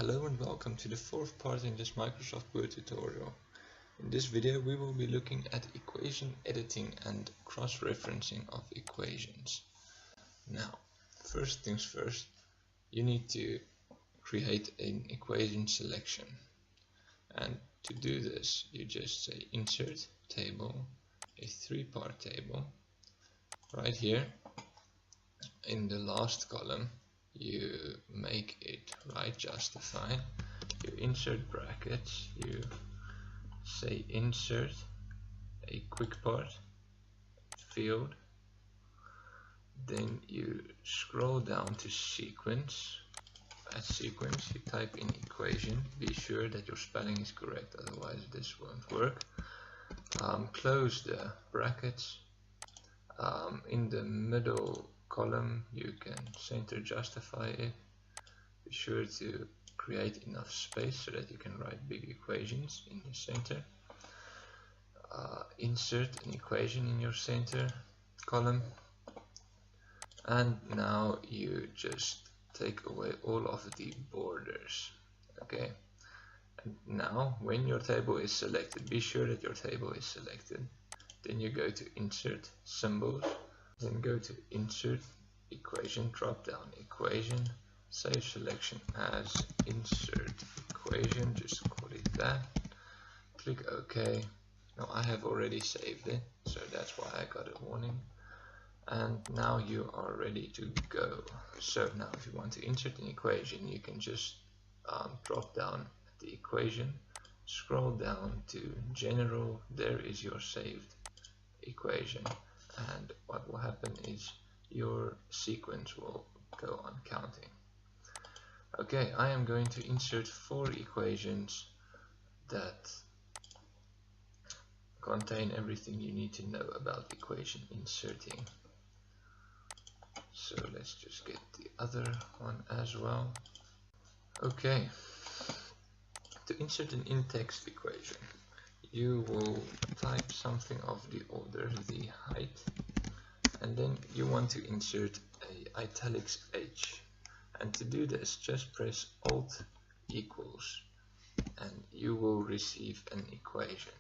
Hello and welcome to the fourth part in this Microsoft Word tutorial. In this video we will be looking at equation editing and cross-referencing of equations. Now, first things first, you need to create an equation selection. And to do this, you just say insert table, a three-part table. Right here, in the last column, you make it right justify, you insert brackets, you say insert a quick part field, then you scroll down to sequence. At sequence you type in equation, be sure that your spelling is correct, otherwise this won't work. Close the brackets. In the middle column you can center justify it. Be sure to create enough space so that you can write big equations in the center. Insert an equation in your center column, and now you just take away all of the borders. Okay, and now when your table is selected, be sure that your table is selected. Then you go to insert symbols, then go to insert equation, drop down equation, save selection as insert equation, just call it that, click OK. Now I have already saved it, so that's why I got a warning. And now you are ready to go. So now if you want to insert an equation, you can just drop down the equation, scroll down to general, there is your saved equation, and what will happen is your sequence will go on counting. Okay, I am going to insert 4 equations that contain everything you need to know about equation inserting. So let's just get the other one as well. Okay, to insert an in-text equation, you will type something of the order the height, and then you want to insert a italics H. And to do this, just press Alt equals and you will receive an equation,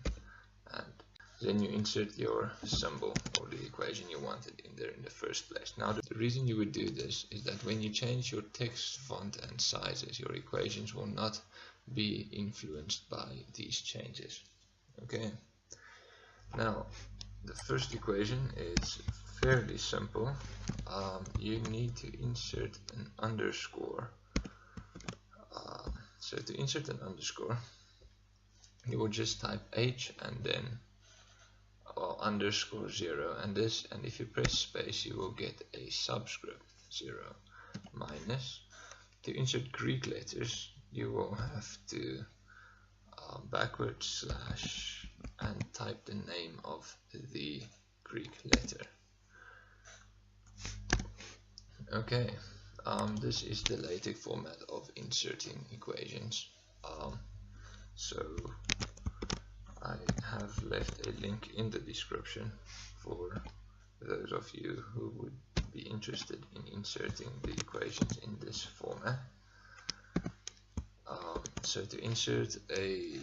and then you insert your symbol or the equation you wanted in there in the first place. Now the reason you would do this is that when you change your text font and sizes, your equations will not be influenced by these changes. Okay, now the first equation is fairly simple. You need to insert an underscore. So to insert an underscore, you will just type H and then underscore 0, and this, and if you press space you will get a subscript 0 minus. To insert Greek letters you will have to backward slash and type the name of the Greek letter. Okay, this is the LaTeX format of inserting equations. So I have left a link in the description for those of you who would be interested in inserting the equations in this format. So to insert a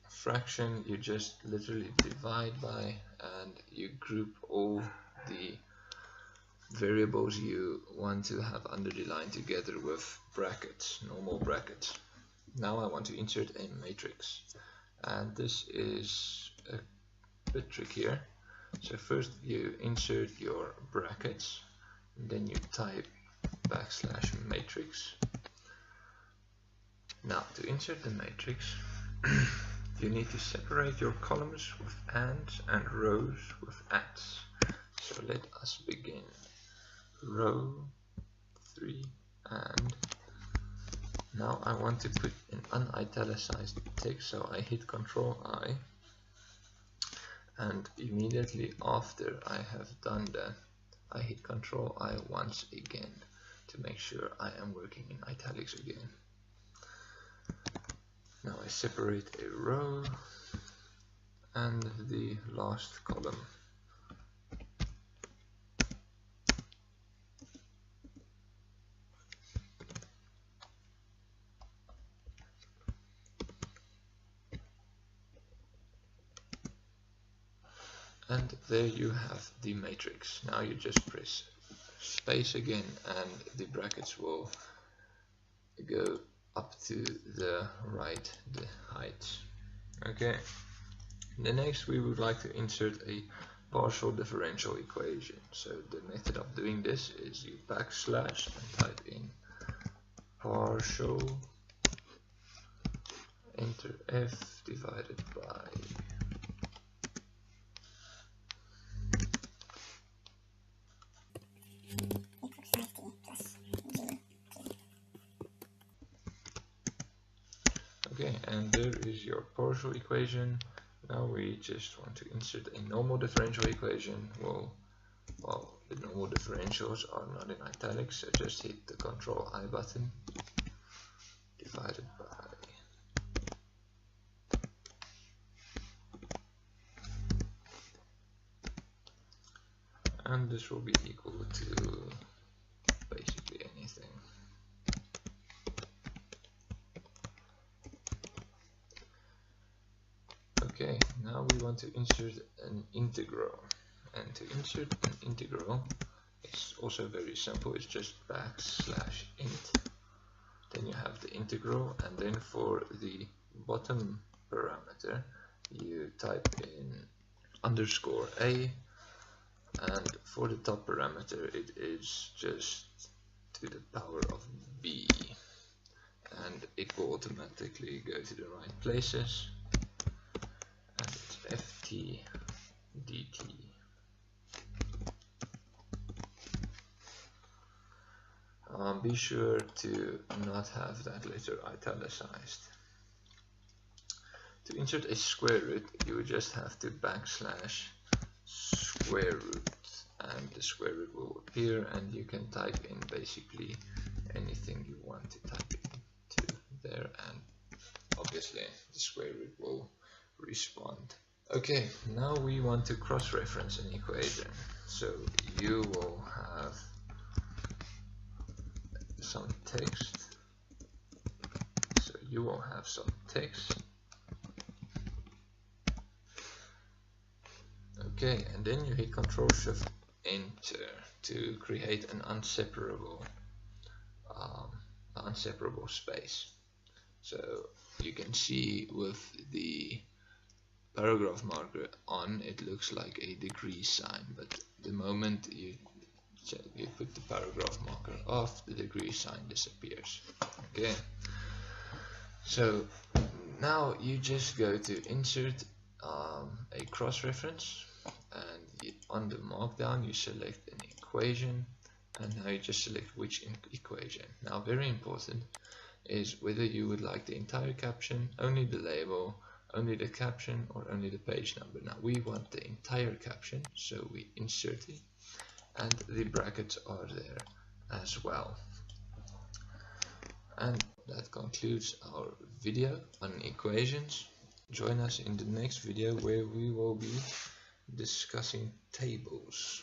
fraction, you just literally divide by, and you group all the variables you want to have under the line together with brackets, normal brackets. Now I want to insert a matrix, and this is a bit trickier. So first you insert your brackets, and then you type backslash matrix. Now to insert the matrix you need to separate your columns with ands and rows with ats. So let us begin. Row 3 and now I want to put an unitalicized text, so I hit Ctrl I, and immediately after I have done that I hit Ctrl I once again to make sure I am working in italics again. Now I separate a row and the last column. And there you have the matrix. Now you just press space again and the brackets will go up to the right, the height. Okay. The next we would like to insert a partial differential equation. So the method of doing this is you backslash and type in partial, enter f divided by okay, and there is your partial equation. Now we just want to insert a normal differential equation. Well, the normal differentials are not in italics, so just hit the Control I button, divided by, and this will be equal to basically anything. Okay, now we want to insert an integral, and to insert an integral it's also very simple. It's just backslash int, then you have the integral, and then for the bottom parameter you type in underscore a, and for the top parameter it is just to the power of b, and it will automatically go to the right places, and it's ft dt. Be sure to not have that letter italicized. To insert a square root, you would just have to backslash square root, and the square root will appear, and you can type in basically anything you want to type into there, and obviously the square root will respond. Okay, now we want to cross-reference an equation. So you will have some text. So you will have some text. Okay, and then you hit Control Shift Enter to create an unseparable space. So you can see with the paragraph marker on, it looks like a degree sign, but the moment you put the paragraph marker off, the degree sign disappears. Okay, so now you just go to insert a cross-reference, and on the markdown you select an equation, and now you just select which equation. Now very important is whether you would like the entire caption, only the label, only the caption, or only the page number. Now we want the entire caption, so we insert it, and the brackets are there as well. And that concludes our video on equations. Join us in the next video where we will be discussing tables.